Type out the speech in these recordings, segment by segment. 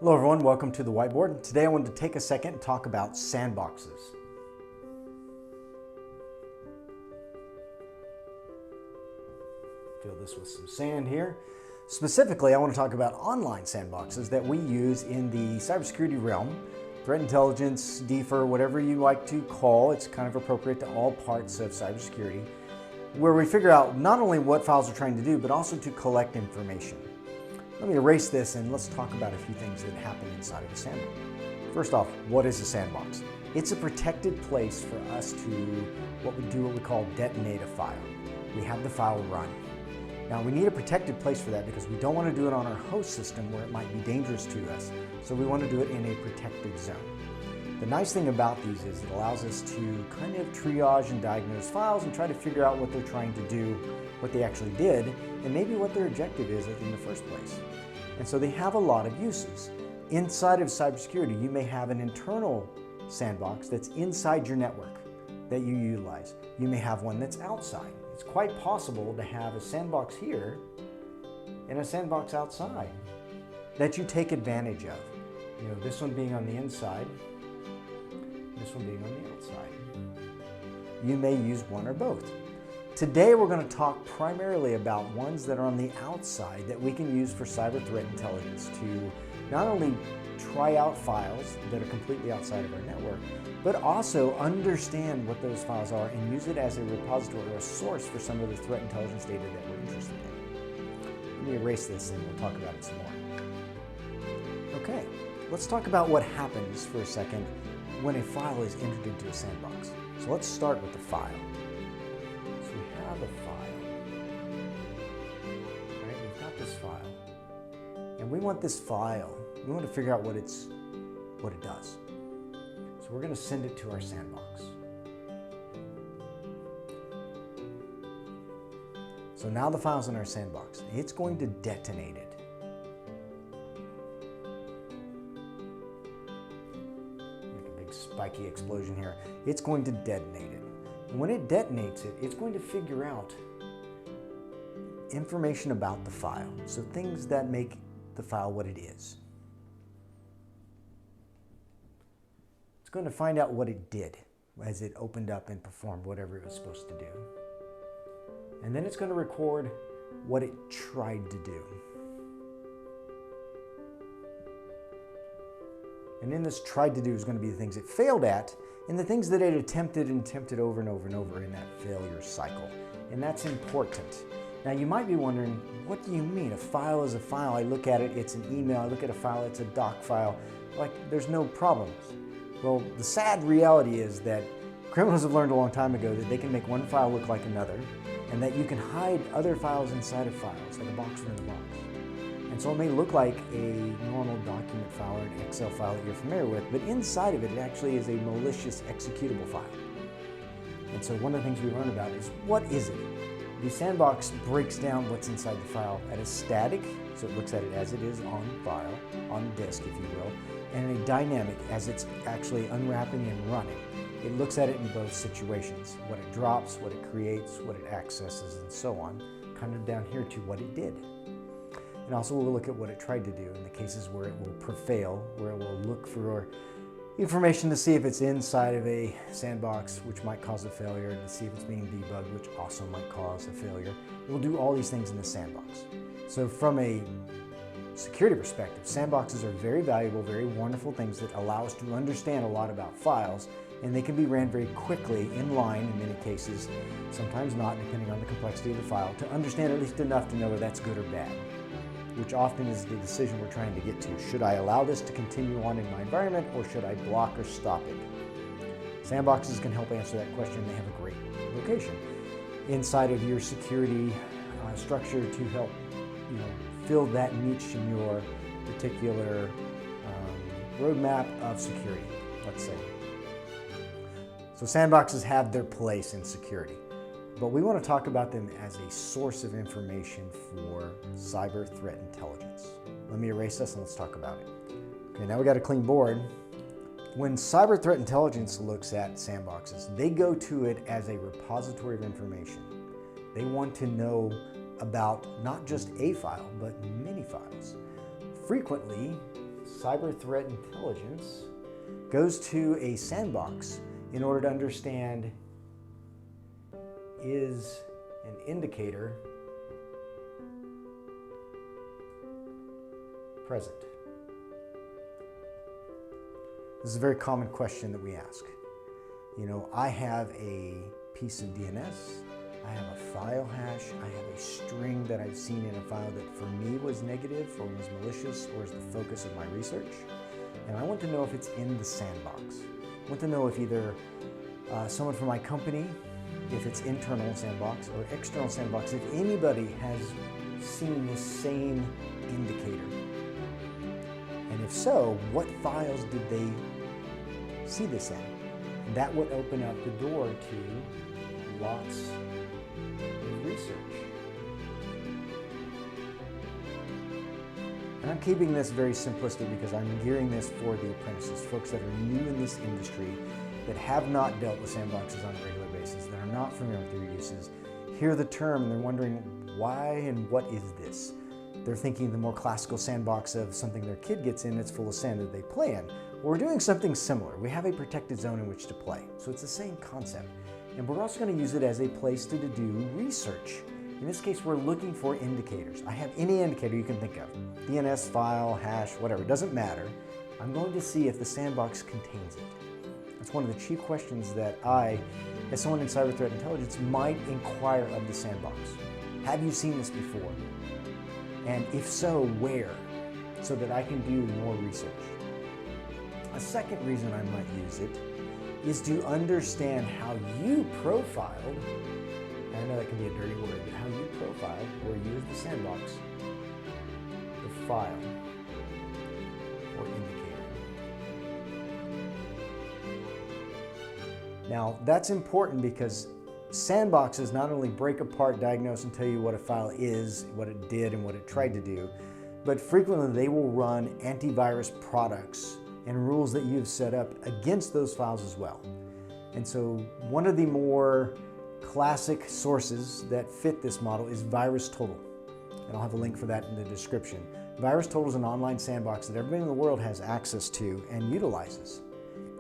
Hello everyone, welcome to the Whiteboard. Today I wanted to take a second and talk about sandboxes. Fill this with some sand here. Specifically, I want to talk about online sandboxes that we use in the cybersecurity realm. Threat intelligence, DFIR, whatever you like to call, it's kind of appropriate to all parts of cybersecurity, where we figure out not only what files are trying to do, but also to collect information. Let me erase this and let's talk about a few things that happen inside of a sandbox. First off, what is a sandbox? It's a protected place for us to what we call detonate a file. We have the file run. Now we need a protected place for that because we don't want to do it on our host system where it might be dangerous to us. So we want to do it in a protected zone. The nice thing about these is it allows us to kind of triage and diagnose files and try to figure out what they're trying to do, what they actually did, and maybe what their objective is in the first place. And so they have a lot of uses. Inside of cybersecurity, you may have an internal sandbox that's inside your network that you utilize. You may have one that's outside. It's quite possible to have a sandbox here and a sandbox outside that you take advantage of. You know, this one being on the inside, this one being on the outside. You may use one or both. Today we're going to talk primarily about ones that are on the outside that we can use for cyber threat intelligence to not only try out files that are completely outside of our network, but also understand what those files are and use it as a repository or a source for some of the threat intelligence data that we're interested in. Let me erase this and we'll talk about it some more. Okay, let's talk about what happens for a second when a file is entered into a sandbox. So let's start with the file. So we have a file. Right, we've got this file. And we want this file, we want to figure out what it does. So we're going to send it to our sandbox. So now the file's in our sandbox. It's going to detonate it. Spiky explosion here. It's going to detonate it. And when it detonates it, it's going to figure out information about the file. So things that make the file what it is. It's going to find out what it did as it opened up and performed whatever it was supposed to do. And then it's going to record what it tried to do. And in this tried to do is going to be the things it failed at and the things that it attempted over and over and over in that failure cycle. And that's important. Now you might be wondering, what do you mean? A file is a file. I look at it, it's an email. I look at a file, it's a doc file. Like there's no problems. Well, the sad reality is that criminals have learned a long time ago that they can make one file look like another and that you can hide other files inside of files, like a box within a box. And so it may look like a normal document file or an Excel file that you're familiar with, but inside of it, it actually is a malicious executable file. And so one of the things we learn about is, what is it? The sandbox breaks down what's inside the file at a static, so it looks at it as it is on file, on disk if you will, and a dynamic as it's actually unwrapping and running. It looks at it in both situations, what it drops, what it creates, what it accesses, and so on, kind of down here to what it did. And also we'll look at what it tried to do in the cases where it will fail, where it will look for information to see if it's inside of a sandbox, which might cause a failure, and to see if it's being debugged, which also might cause a failure. We'll do all these things in the sandbox. So from a security perspective, sandboxes are very valuable, very wonderful things that allow us to understand a lot about files, and they can be ran very quickly in line in many cases, sometimes not, depending on the complexity of the file, to understand at least enough to know whether that's good or bad, which often is the decision we're trying to get to. Should I allow this to continue on in my environment, or should I block or stop it? Sandboxes can help answer that question. They have a great location inside of your security structure to help fill that niche in your particular roadmap of security, let's say. So sandboxes have their place in security. But we want to talk about them as a source of information for cyber threat intelligence. Let me erase this and let's talk about it. Okay, now we got a clean board. When cyber threat intelligence looks at sandboxes, they go to it as a repository of information. They want to know about not just a file, but many files. Frequently, cyber threat intelligence goes to a sandbox in order to understand, is an indicator present? This is a very common question that we ask. You know, I have a piece of DNS, I have a file hash, I have a string that I've seen in a file that for me was negative or was malicious or is the focus of my research. And I want to know if it's in the sandbox. I want to know if either someone from my company, if it's internal sandbox or external sandbox, if anybody has seen this same indicator. And if so, what files did they see this in? And that would open up the door to lots of research. And I'm keeping this very simplistic because I'm gearing this for the apprentices, folks that are new in this industry, that have not dealt with sandboxes on a regular basis, that are not familiar with their uses, hear the term and they're wondering why and what is this? They're thinking the more classical sandbox of something their kid gets in, it's full of sand that they play in. Well, we're doing something similar. We have a protected zone in which to play. So it's the same concept. And we're also going to use it as a place to do research. In this case, we're looking for indicators. I have any indicator you can think of. DNS, file, hash, whatever, it doesn't matter. I'm going to see if the sandbox contains it. That's one of the chief questions that I, as someone in cyber threat intelligence, might inquire of the sandbox. Have you seen this before? And if so, where? So that I can do more research. A second reason I might use it is to understand how you profiled, and I know that can be a dirty word, but how you profiled or used the sandbox, the file or indicator. Now that's important because sandboxes not only break apart, diagnose, and tell you what a file is, what it did, and what it tried to do, but frequently they will run antivirus products and rules that you've set up against those files as well. And so one of the more classic sources that fit this model is VirusTotal. And I'll have a link for that in the description. VirusTotal is an online sandbox that everybody in the world has access to and utilizes.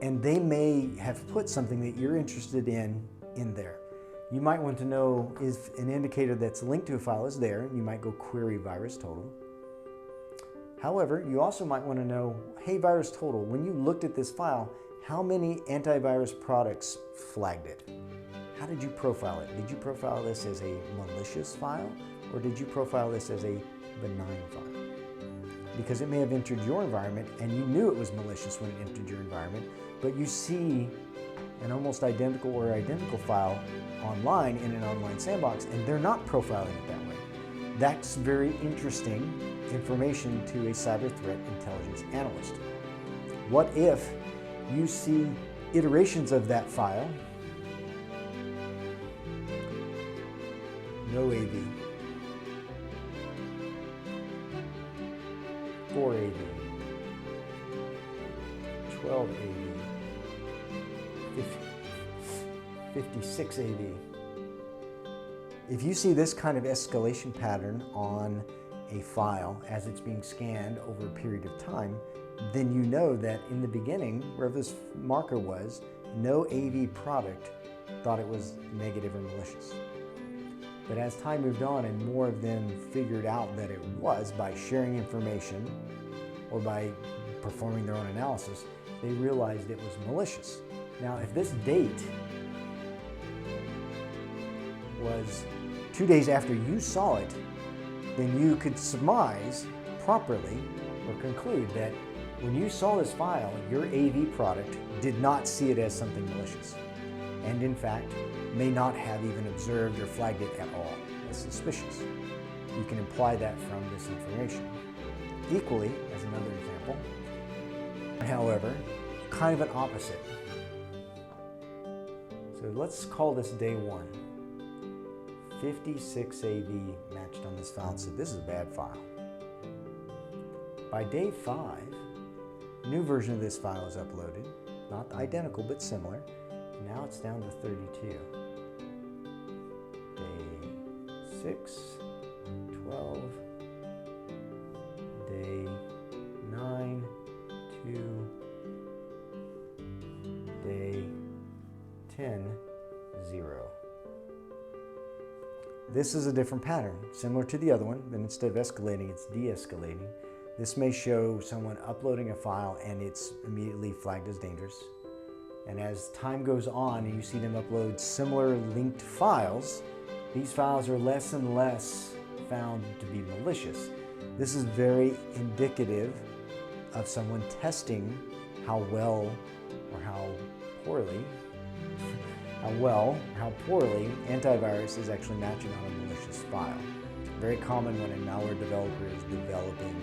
And they may have put something that you're interested in there. You might want to know if an indicator that's linked to a file is there. You might go query VirusTotal. However, you also might want to know, hey VirusTotal, when you looked at this file, how many antivirus products flagged it? How did you profile it? Did you profile this as a malicious file or did you profile this as a benign file? Because it may have entered your environment and you knew it was malicious when it entered your environment, but you see an almost identical or identical file online in an online sandbox and they're not profiling it that way. That's very interesting information to a cyber threat intelligence analyst. What if you see iterations of that file, no AV, 4 AV, 12 AV, 56 AV. If you see this kind of escalation pattern on a file as it's being scanned over a period of time, then you know that in the beginning, wherever this marker was, no AV product thought it was negative or malicious. But as time moved on and more of them figured out that it was by sharing information or by performing their own analysis, they realized it was malicious. Now, if this date was 2 days after you saw it, then you could surmise properly or conclude that when you saw this file, your AV product did not see it as something malicious, and in fact, may not have even observed or flagged it at all as suspicious. You can imply that from this information. Equally, as another example, however, kind of an opposite. So let's call this day 1. 56 AV matched on this file and said, this is a bad file. By day 5, a new version of this file is uploaded, not identical but similar. Now it's down to 32. Day 6, 12, day 9, 10, 0. This is a different pattern, similar to the other one, but instead of escalating, it's de-escalating. This may show someone uploading a file and it's immediately flagged as dangerous. And as time goes on and you see them upload similar linked files, these files are less and less found to be malicious. This is very indicative of someone testing how well or how poorly antivirus is actually matching on a malicious file. Very common when a malware developer is developing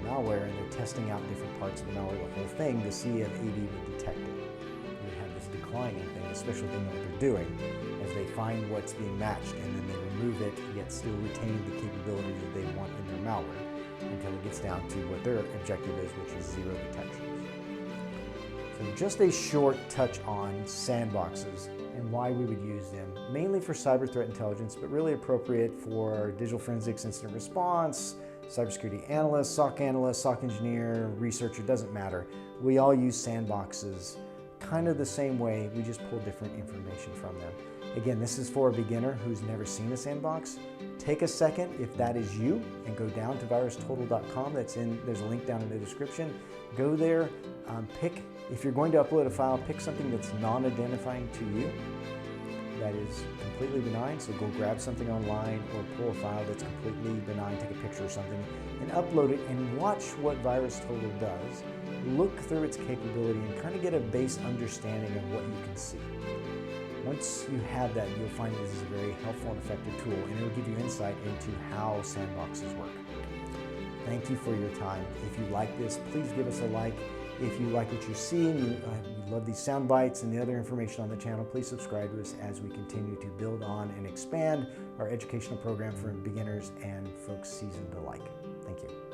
malware and they're testing out different parts of the malware, the whole thing, to see if AV would detect it. You have this declining thing, the special thing that they're doing, as they find what's being matched and then they remove it, yet still retaining the capability that they want in their malware, until it gets down to what their objective is, which is 0 detections. So just a short touch on sandboxes and why we would use them, mainly for cyber threat intelligence, but really appropriate for digital forensics, incident response, cybersecurity analyst, SOC engineer, researcher, doesn't matter. We all use sandboxes kind of the same way, we just pull different information from them. Again, this is for a beginner who's never seen a sandbox. Take a second, if that is you, and go down to virustotal.com. There's a link down in the description. Go there, if you're going to upload a file, pick something that's non-identifying to you, that is completely benign. So go grab something online or pull a file that's completely benign, take a picture or something, and upload it and watch what VirusTotal does. Look through its capability and kind of get a base understanding of what you can see. Once you have that, you'll find that this is a very helpful and effective tool, and it'll give you insight into how sandboxes work. Thank you for your time. If you like this, please give us a like. If you like what you see and you love these sound bites and the other information on the channel, please subscribe to us as we continue to build on and expand our educational program for beginners and folks seasoned alike. Thank you.